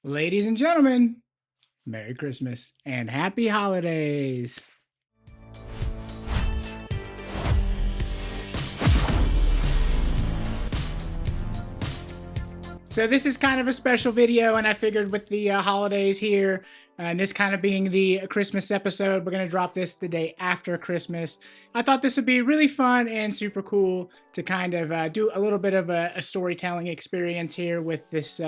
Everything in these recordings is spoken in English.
Ladies and gentlemen, Merry Christmas and Happy Holidays. So this is kind of a special video, and I figured with the holidays here, and this kind of being the Christmas episode, we're going to drop this the day after Christmas. I thought this would be really fun and super cool to kind of do a little bit of a storytelling experience here with this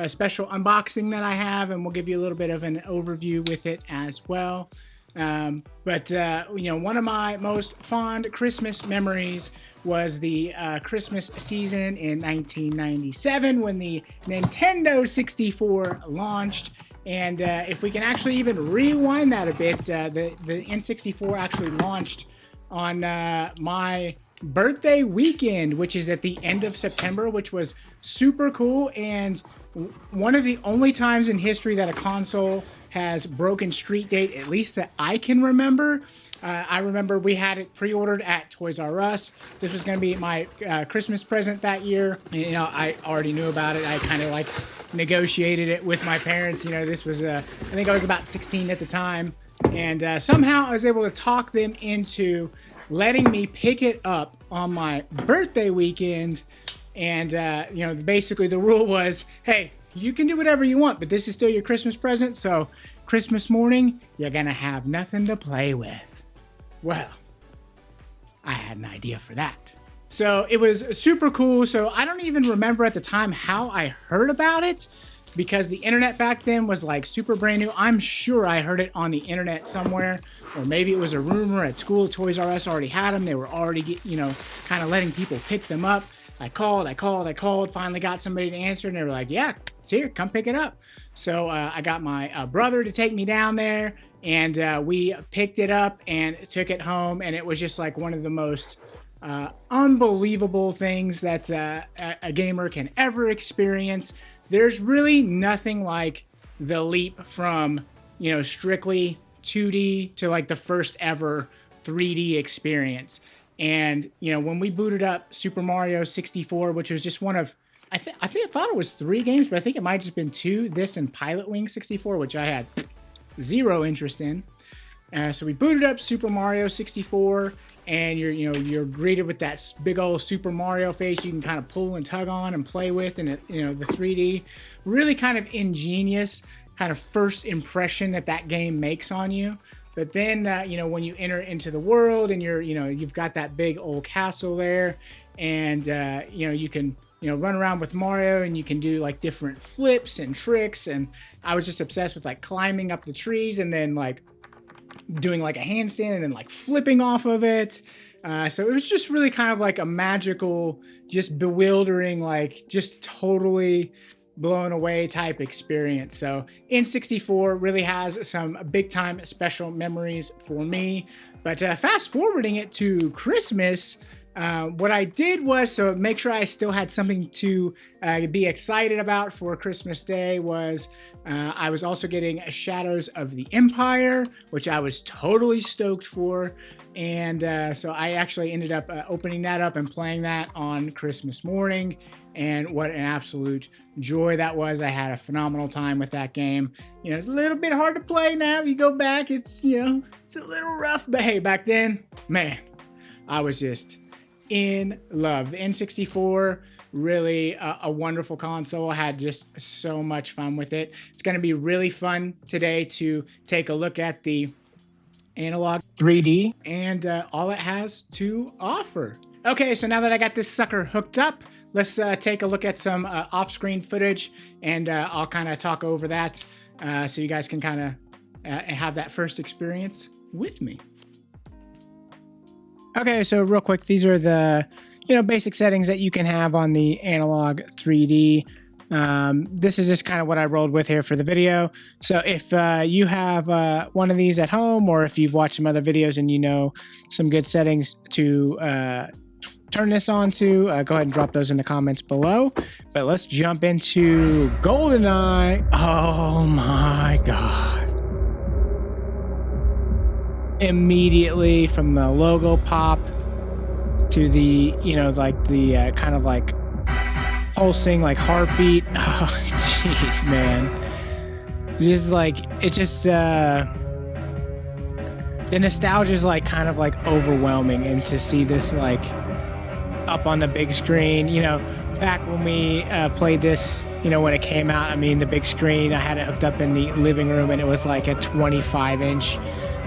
special unboxing that I have, and we'll give you a little bit of an overview with it as well. One of my most fond Christmas memories was the Christmas season in 1997 when the Nintendo 64 launched. And if we can actually even rewind that a bit, the N64 actually launched on my birthday weekend, which is at the end of September, which was super cool. And one of the only times in history that a console has broken street date, at least that I can remember. I remember we had it pre-ordered at Toys R Us. This was going to be my Christmas present that year. You know, I already knew about it. I kind of like negotiated it with my parents. You know, this was, I think I was about 16 at the time. And somehow I was able to talk them into letting me pick it up on my birthday weekend. And, basically the rule was, hey, you can do whatever you want, but this is still your Christmas present. So Christmas morning, you're going to have nothing to play with. Well, I had an idea for that. So it was super cool. So I don't even remember at the time how I heard about it, because the internet back then was like super brand new. I'm sure I heard it on the internet somewhere, or maybe it was a rumor at school. Toys R Us already had them. They were already, kind of letting people pick them up. I called, finally got somebody to answer, and they were like, yeah, it's here, come pick it up. So I got my brother to take me down there, and we picked it up and took it home, and it was just like one of the most unbelievable things that a gamer can ever experience. There's really nothing like the leap from, strictly 2D to like the first ever 3D experience. And, when we booted up Super Mario 64, which was just one of, I thought it was 3 games, but I think it might have just been 2, this and Pilot Wing 64, which I had zero interest in. So we booted up Super Mario 64, and you're greeted with that big old Super Mario face you can kind of pull and tug on and play with, and the 3D, really kind of ingenious kind of first impression that game makes on you. But then, when you enter into the world and you've got that big old castle there, and, you can, run around with Mario, and you can do like different flips and tricks. And I was just obsessed with like climbing up the trees and then like doing like a handstand and then like flipping off of it. So it was just really kind of like a magical, just bewildering, like just totally blown away type experience. So N64 really has some big time special memories for me. But fast forwarding it to Christmas, what I did was, so make sure I still had something to be excited about for Christmas Day, was I was also getting Shadows of the Empire, which I was totally stoked for. And so I actually ended up opening that up and playing that on Christmas morning. And what an absolute joy that was. I had a phenomenal time with that game. It's a little bit hard to play now. You go back, it's a little rough. But hey, back then, man, I was just in love. The N64, really a wonderful console. I had just so much fun with it. It's going to be really fun today to take a look at the Analogue 3D and all it has to offer. Okay, so now that I got this sucker hooked up, let's take a look at some off-screen footage, and I'll kind of talk over that so you guys can kind of have that first experience with me. Okay, so real quick, these are the basic settings that you can have on the Analogue 3D. This is just kind of what I rolled with here for the video. So if you have one of these at home, or if you've watched some other videos and some good settings to turn this on to, go ahead and drop those in the comments below. But let's jump into GoldenEye. Oh my God. Immediately from the logo pop to the, kind of like pulsing like heartbeat. Oh, jeez, man. just like it just the nostalgia is like kind of like overwhelming, and to see this like up on the big screen, you know, back when we played this, you know, when it came out, I mean, the big screen, I had it hooked up in the living room, and it was like a 25-inch,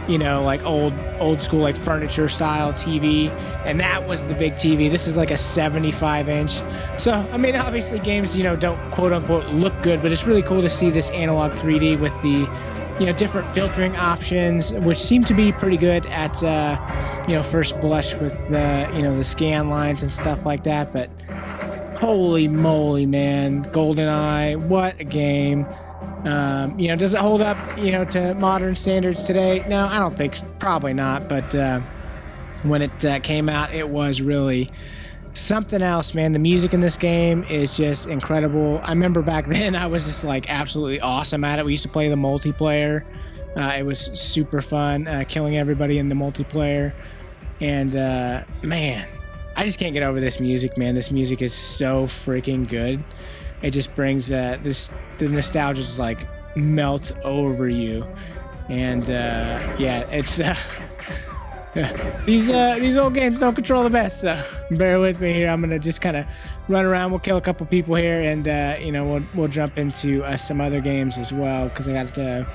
you know, like old school, like furniture style TV, and that was the big TV. This is like a 75-inch. So, I mean, obviously games, you know, don't quote unquote look good, but it's really cool to see this analog 3D with the, you know, different filtering options, which seem to be pretty good at, you know, first blush with the, you know, the scan lines and stuff like that. But holy moly, man, GoldenEye, what a game. You know, does it hold up, you know, to modern standards today? No, I don't think, probably not. But when it came out, it was really something else, man. The music in this game is just incredible. I remember back then I was just like absolutely awesome at it. We used to play the multiplayer. It was super fun, killing everybody in the multiplayer. And man, I just can't get over this music, man. This music is so freaking good. It just brings the nostalgia just like melts over you. And yeah, it's these old games don't control the best, so bear with me here. I'm gonna just kind of run around. We'll kill a couple people here, and you know, we'll jump into some other games as well, because I got a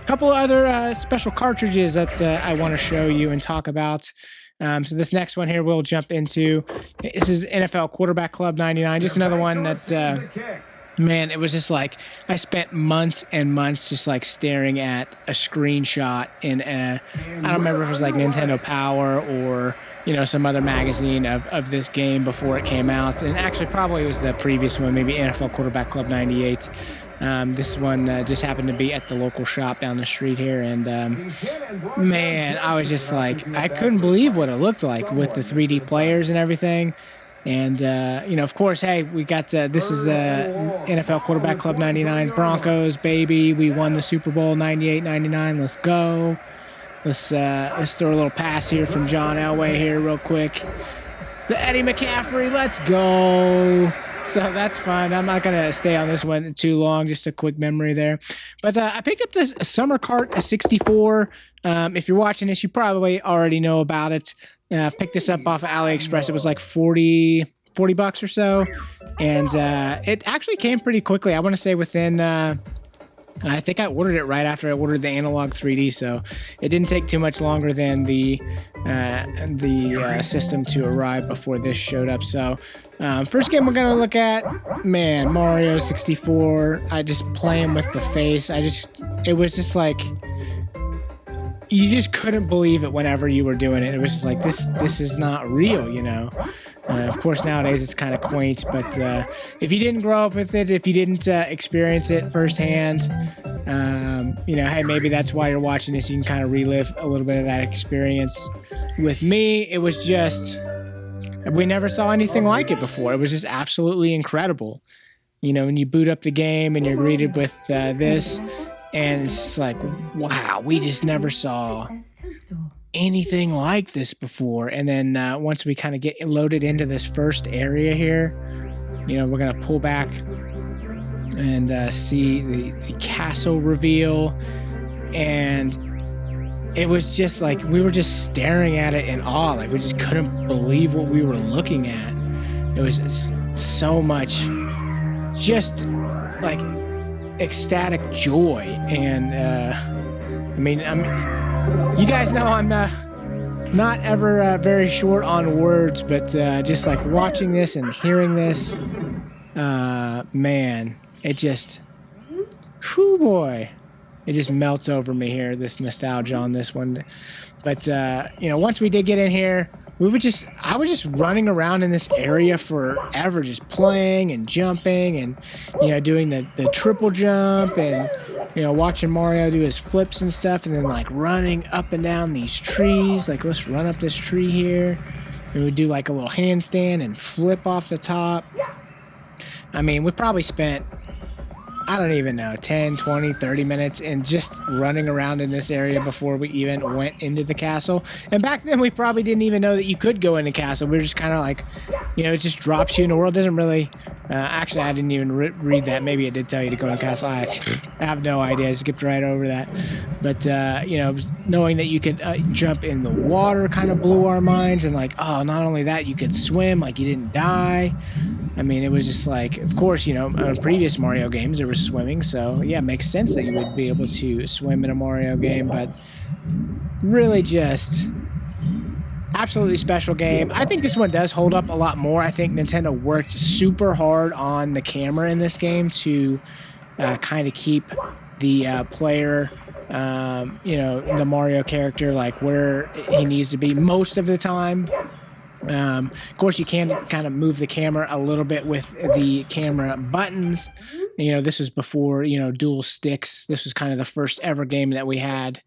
couple of other special cartridges that I want to show you and talk about. So this next one here we'll jump into. This is NFL Quarterback Club 99. Just another one that, man, it was just like I spent months and months just like staring at a screenshot in I don't remember if it was like Nintendo Power or, you know, some other magazine of this game before it came out. And actually probably it was the previous one, maybe NFL Quarterback Club 98. This one just happened to be at the local shop down the street here, and man, I was just like, I couldn't believe what it looked like with the 3D players and everything. And you know, of course, hey, we got this is NFL Quarterback Club 99 Broncos, baby. We won the Super Bowl 98-99. Let's go. Let's throw a little pass here from John Elway here real quick. The Eddie McCaffrey, let's go. So that's fine. I'm not going to stay on this one too long. Just a quick memory there. But I picked up this Summer Cart 64. If you're watching this, you probably already know about it. Picked this up off of AliExpress. It was like 40 bucks or so. And it actually came pretty quickly. I want to say within... I think I ordered it right after I ordered the Analogue 3D, so it didn't take too much longer than the system to arrive before this showed up. So first game we're going to look at, man, Mario 64. I just playing with the face. It was just like, you just couldn't believe it whenever you were doing it. It was just like, this is not real, you know. Of course, nowadays it's kind of quaint, but if you didn't grow up with it, if you didn't experience it firsthand, you know, hey, maybe that's why you're watching this. You can kind of relive a little bit of that experience. With me, it was just, we never saw anything like it before. It was just absolutely incredible. You know, when you boot up the game and you're greeted with this, and it's just like, wow, we just never saw anything like this before. And then once we kind of get loaded into this first area here, you know, we're gonna pull back and see the castle reveal, and it was just like we were just staring at it in awe. Like we just couldn't believe what we were looking at. It was so much just like ecstatic joy. And I mean, you guys know I'm not ever very short on words, but just like watching this and hearing this, man, it just, whew, boy, it just melts over me here, this nostalgia on this one. But you know, once we did get in here, I was just running around in this area forever, just playing and jumping and, you know, doing the triple jump and, you know, watching Mario do his flips and stuff, and then like running up and down these trees. Like, let's run up this tree here. And we'd do like a little handstand and flip off the top. I mean, we probably spent I don't even know, 10, 20, 30 minutes and just running around in this area before we even went into the castle. And back then we probably didn't even know that you could go in the castle. We were just kind of like, you know, it just drops you in the world. It doesn't really, actually I didn't even read that. Maybe it did tell you to go in the castle. I have no idea. I skipped right over that. But, you know, knowing that you could jump in the water kind of blew our minds. And like, oh, not only that, you could swim, like you didn't die. I mean, it was just like, of course, you know, previous Mario games, there was swimming. So, yeah, it makes sense that you would be able to swim in a Mario game. But really just absolutely special game. I think this one does hold up a lot more. I think Nintendo worked super hard on the camera in this game to kind of keep the player, you know, the Mario character, like where he needs to be most of the time. Of course, you can kind of move the camera a little bit with the camera buttons. You know, this was before, you know, dual sticks. This was kind of the first ever game that we had,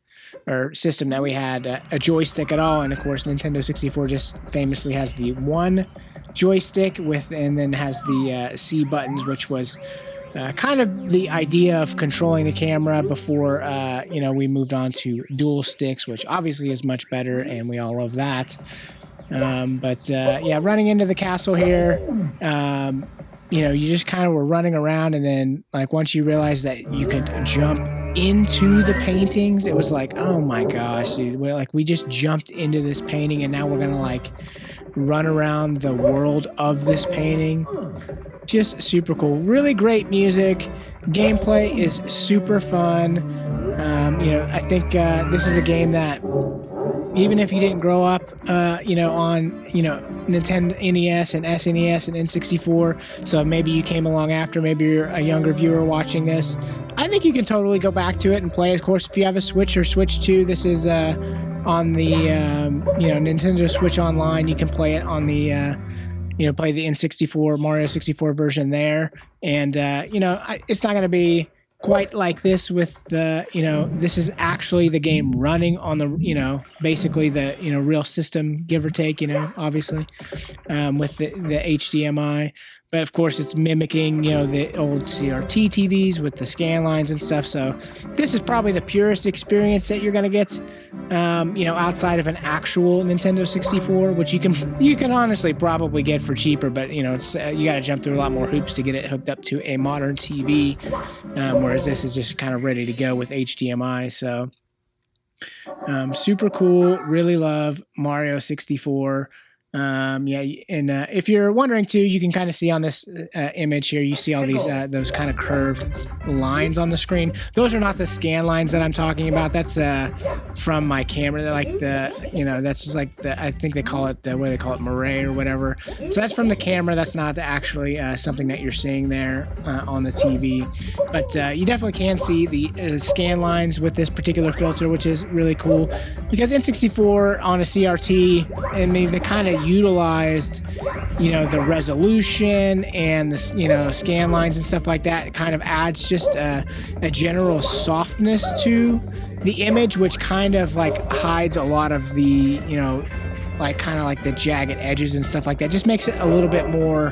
or system that we had a joystick at all. And of course, Nintendo 64 just famously has the one joystick with, and then has the C buttons, which was kind of the idea of controlling the camera before, you know, we moved on to dual sticks, which obviously is much better, and we all love that. Yeah, running into the castle here, you know, you just kind of were running around, and then like once you realized that you could jump into the paintings, it was like, oh my gosh, dude, we just jumped into this painting, and now we're gonna like run around the world of this painting. Just super cool. Really great music. Gameplay is super fun. You know, I think this is a game that even if you didn't grow up, you know, on, you know, Nintendo NES and SNES and N64, so maybe you came along after, maybe you're a younger viewer watching this, I think you can totally go back to it and play. Of course, if you have a Switch or Switch 2, this is on the, you know, Nintendo Switch Online. You can play it on the, you know, play the N64, Mario 64 version there. And, you know, it's not going to be quite like this with the, you know, this is actually the game running on the, you know, basically the, you know, real system, give or take, you know, obviously, with the HDMI. But of course, it's mimicking, you know, the old CRT TVs with the scan lines and stuff. So this is probably the purest experience that you're going to get, you know, outside of an actual Nintendo 64, which you can honestly probably get for cheaper. But, you know, it's, you got to jump through a lot more hoops to get it hooked up to a modern TV, whereas this is just kind of ready to go with HDMI. So super cool. Really love Mario 64. Yeah, and if you're wondering too, you can kind of see on this image here, you see all these those kind of curved lines on the screen. Those are not the scan lines that I'm talking about. That's from my camera. They're like the, you know, that's just like the, I think they call it the, what do they call it, moire or whatever. So that's from the camera. That's not actually something that you're seeing there on the TV. But you definitely can see the scan lines with this particular filter, which is really cool, because N64 on a CRT, I mean, they kind of utilized, you know, the resolution and the, you know, scan lines and stuff like that. It kind of adds just a general softness to the image, which kind of like hides a lot of the, you know, like kind of like the jagged edges and stuff like that. Just makes it a little bit more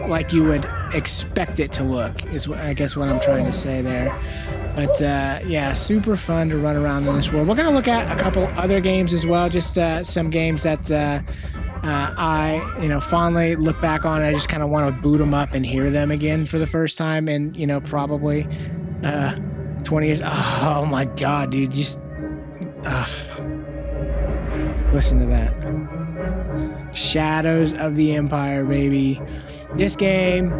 like you would expect it to look, is what, I guess what I'm trying to say there. But yeah, super fun to run around in this world. We're going to look at a couple other games as well, just some games that I, you know, fondly look back on. I just kind of want to boot them up and hear them again for the first time in, you know, probably 20 years. Oh my God, dude, just listen to that. Shadows of the Empire, baby. This game.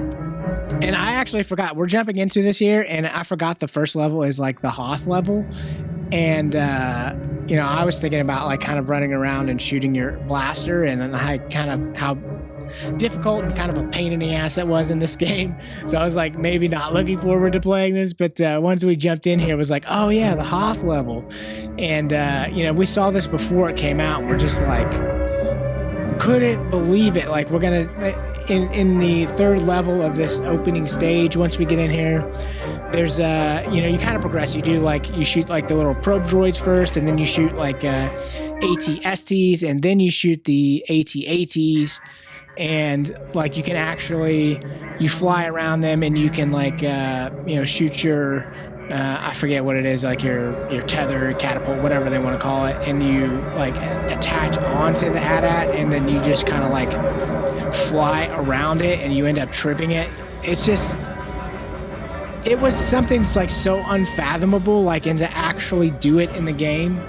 And I actually forgot, we're jumping into this here, and I forgot the first level is like the Hoth level. And, you know, I was thinking about like kind of running around and shooting your blaster, and I kind of how difficult and kind of a pain in the ass it was in this game. So I was like maybe not looking forward to playing this, but once we jumped in here, it was like, oh yeah, the Hoth level. And, you know, we saw this before it came out, and we're just like, couldn't believe it. Like, we're gonna in the third level of this opening stage, once we get in here, there's you know, you kind of progress. You do like, you shoot like the little probe droids first, and then you shoot like AT-STs, and then you shoot the AT-ATs, and like you can actually you fly around them, and you can like shoot your I forget what it is, like your tether, catapult, whatever they want to call it, and you like attach onto the AT-AT, and then you just kind of like fly around it, and you end up tripping it. It's just, it was something that's like so unfathomable, like, and to actually do it in the game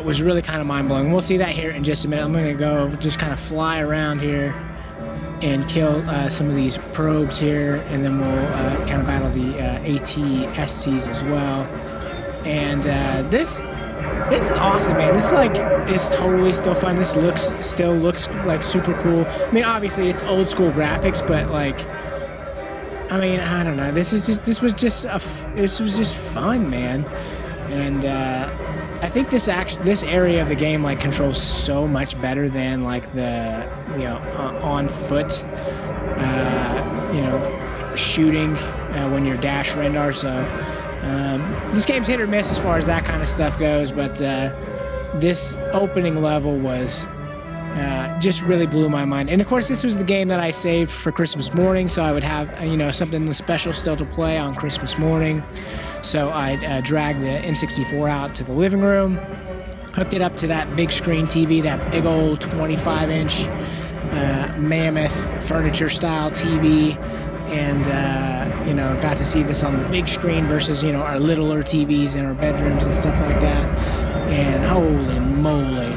was really kind of mind-blowing. We'll see that here in just a minute. I'm going to go just kind of fly around here and kill some of these probes here, and then we'll kind of battle the AT-STs as well. And this is awesome, man. This is totally still fun. This still looks like super cool. I mean, obviously it's old school graphics, but like, I mean, I don't know. This was just fun, man. And I think this area of the game like controls so much better than like the on foot shooting when you're dash rendar. So this game's hit or miss as far as that kind of stuff goes, but this opening level was just really blew my mind. And of course, this was the game that I saved for Christmas morning, so I would have something special still to play on Christmas morning. So I dragged the N64 out to the living room, hooked it up to that big screen TV, that big old 25-inch mammoth furniture style TV, and got to see this on the big screen versus our littler TVs in our bedrooms and stuff like that. And holy moly,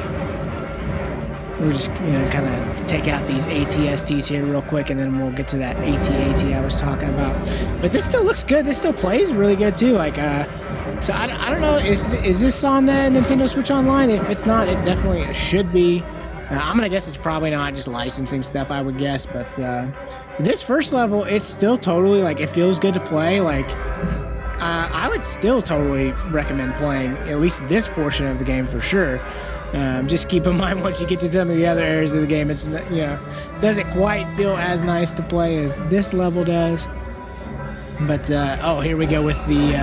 we're just kind of take out these AT-STs here real quick, and then we'll get to that AT-AT I was talking about. But this still looks good. This still plays really good too. Like, so I don't know is this on the Nintendo Switch Online? If it's not, it definitely should be. I'm gonna guess it's probably not, just licensing stuff, I would guess. But this first level, it's still totally like, it feels good to play. Like, I would still totally recommend playing at least this portion of the game for sure. Just keep in mind, once you get to some of the other areas of the game, it's doesn't quite feel as nice to play as this level does. But oh, here we go with the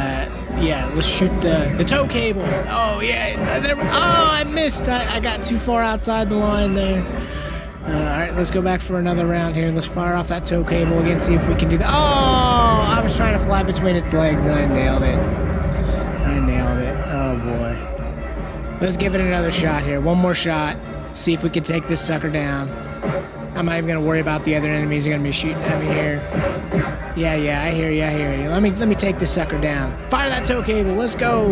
let's shoot the tow cable. Oh yeah, I missed. I got too far outside the line there. All right, let's go back for another round here. Let's fire off that tow cable again, see if we can do that. Oh, I was trying to fly between its legs and I nailed it. Oh boy. Let's give it another shot here. One more shot. See if we can take this sucker down. I'm not even going to worry about the other enemies who are going to be shooting at me here. Yeah, I hear you. Let me take this sucker down. Fire that tow cable. Let's go.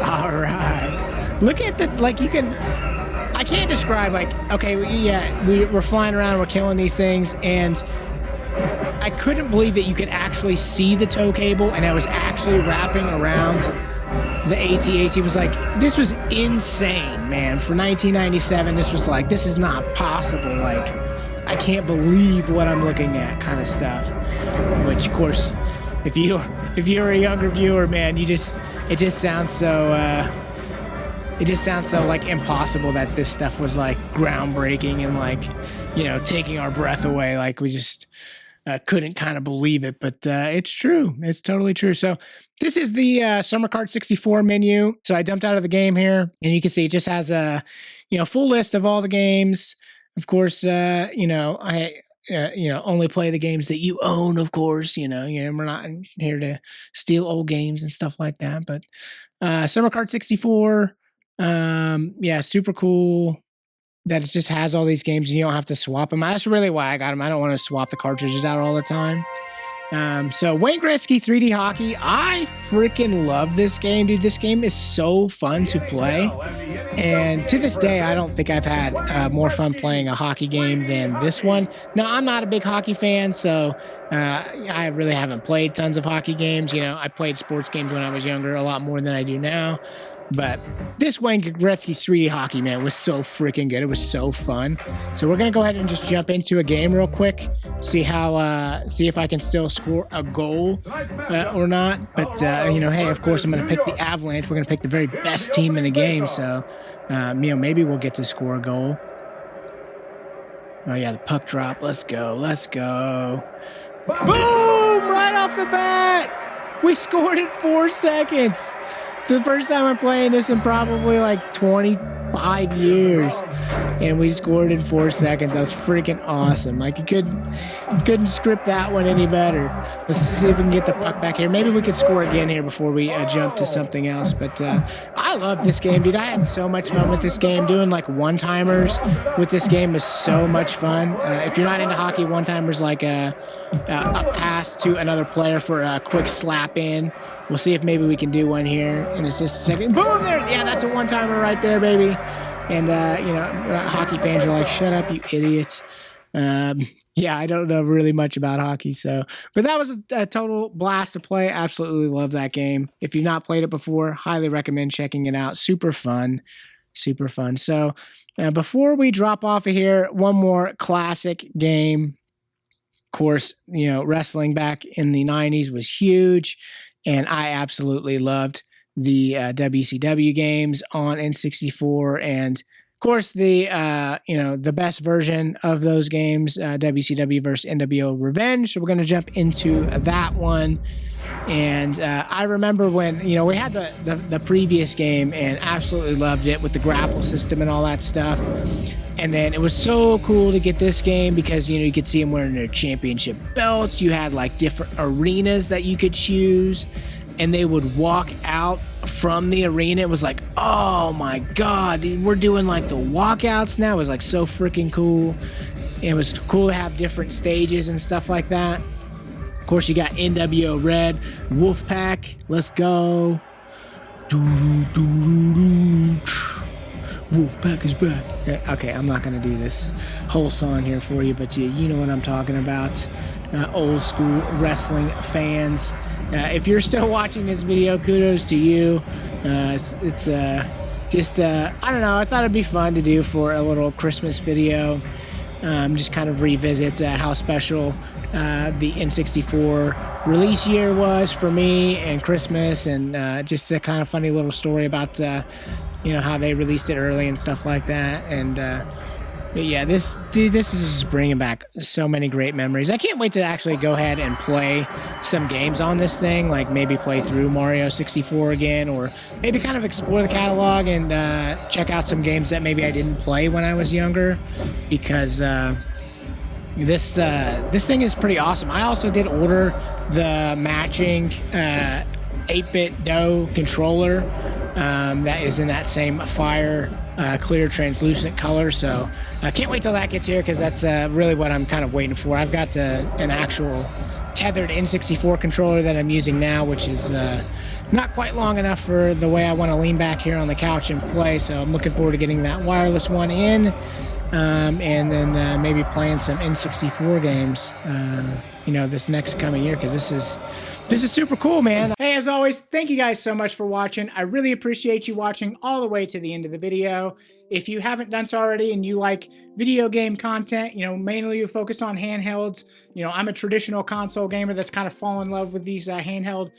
All right. Look at the, like, you can, I can't describe, like, okay, yeah, we're flying around, we're killing these things, and I couldn't believe that you could actually see the tow cable, and it was actually wrapping around the AT-AT. Was like, this was insane, man. For 1997, this was like, this is not possible. Like, I can't believe what I'm looking at, kind of stuff. Which, of course, if you're a younger viewer, man, it just sounds so like impossible that this stuff was like groundbreaking and like, taking our breath away. Like, we just couldn't kind of believe it, but it's true. It's totally true. So this is the Summer Card 64 menu. So I dumped out of the game here, and you can see it just has a full list of all the games. Of course, I only play the games that you own. Of course, we're not here to steal old games and stuff like that. But Summer Card 64, super cool. That it just has all these games and you don't have to swap them. That's really why I got them. I don't want to swap the cartridges out all the time. So Wayne Gretzky 3D Hockey. I freaking love this game, dude. This game is so fun to play. And to this day, I don't think I've had more fun playing a hockey game than this one. Now, I'm not a big hockey fan, so I really haven't played tons of hockey games. I played sports games when I was younger a lot more than I do now. But this Wayne Gretzky's 3D Hockey, man, was so freaking good. It was so fun. So we're going to go ahead and just jump into a game real quick. See if I can still score a goal or not. But, hey, of course, I'm going to pick the Avalanche. We're going to pick the very best team in the game. So, maybe we'll get to score a goal. Oh, yeah, the puck drop. Let's go. Boom! Right off the bat! We scored in 4 seconds. The first time I'm playing this in probably like 20 5 years, and we scored in 4 seconds. That was freaking awesome. Like, you couldn't script that one any better. Let's see if we can get the puck back here. Maybe we could score again here before we jump to something else. But I love this game, dude. I had so much fun with this game. Doing like one-timers with this game was so much fun. If you're not into hockey, one-timers like a pass to another player for a quick slap in. We'll see if maybe we can do one here in just a second. Boom, there. Yeah, that's a one-timer right there, baby. And, hockey fans are like, shut up, you idiot. Yeah, I don't know really much about hockey, but that was a total blast to play. Absolutely love that game. If you've not played it before, highly recommend checking it out. Super fun, super fun. So before we drop off of here, one more classic game. Of course, wrestling back in the 90s was huge, and I absolutely loved the WCW games on N64, and of course, the best version of those games, WCW versus NWO Revenge. So we're going to jump into that one. And I remember when, we had the previous game and absolutely loved it with the grapple system and all that stuff. And then it was so cool to get this game because, you could see them wearing their championship belts. You had like different arenas that you could choose, and they would walk out from the arena. It was like, oh my God, dude, we're doing like the walkouts now. It was like so freaking cool. It was cool to have different stages and stuff like that. Of course, you got NWO Red, Wolfpack, let's go. Wolfpack is back. Okay, I'm not going to do this whole song here for you, but you know what I'm talking about. Old school wrestling fans. If you're still watching this video, kudos to you. It's just, I don't know, I thought it'd be fun to do for a little Christmas video. Just kind of revisit how special the N64 release year was for me and Christmas, and just a kind of funny little story about, how they released it early and stuff like that. And, but yeah, this is just bringing back so many great memories. I can't wait to actually go ahead and play some games on this thing, like maybe play through Mario 64 again, or maybe kind of explore the catalog and check out some games that maybe I didn't play when I was younger, because this thing is pretty awesome. I also did order the matching 8-bit DO controller that is in that same fire clear translucent color, so I can't wait till that gets here, because that's really what I'm kind of waiting for. I've got an actual tethered N64 controller that I'm using now, which is not quite long enough for the way I want to lean back here on the couch and play, so I'm looking forward to getting that wireless one in, and then maybe playing some N64 games this next coming year, because this is super cool, man. Hey, as always, thank you guys so much for watching. I really appreciate you watching all the way to the end of the video. If you haven't done so already and you like video game content, mainly you focus on handhelds. I'm a traditional console gamer that's kind of fallen in love with these handheld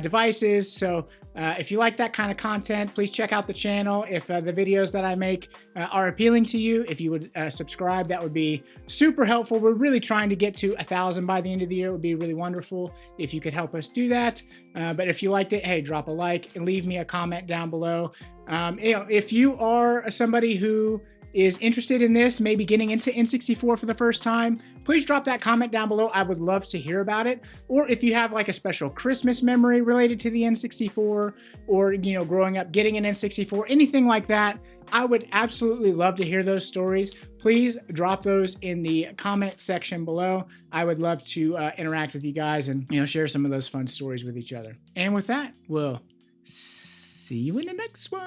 devices. So if you like that kind of content, please check out the channel. If the videos that I make are appealing to you, if you would subscribe, that would be super helpful. We're really trying to get to 1,000 by the end of the year. It would be really wonderful if you could help us do that. But if you liked it, hey, drop a like and leave me a comment down below. If you are somebody who is interested in this, maybe getting into N64 for the first time, please drop that comment down below. I would love to hear about it. Or if you have like a special Christmas memory related to the N64, or growing up getting an N64, anything like that, I would absolutely love to hear those stories. Please drop those in the comment section below. I would love to interact with you guys and share some of those fun stories with each other. And with that, we'll see you in the next one.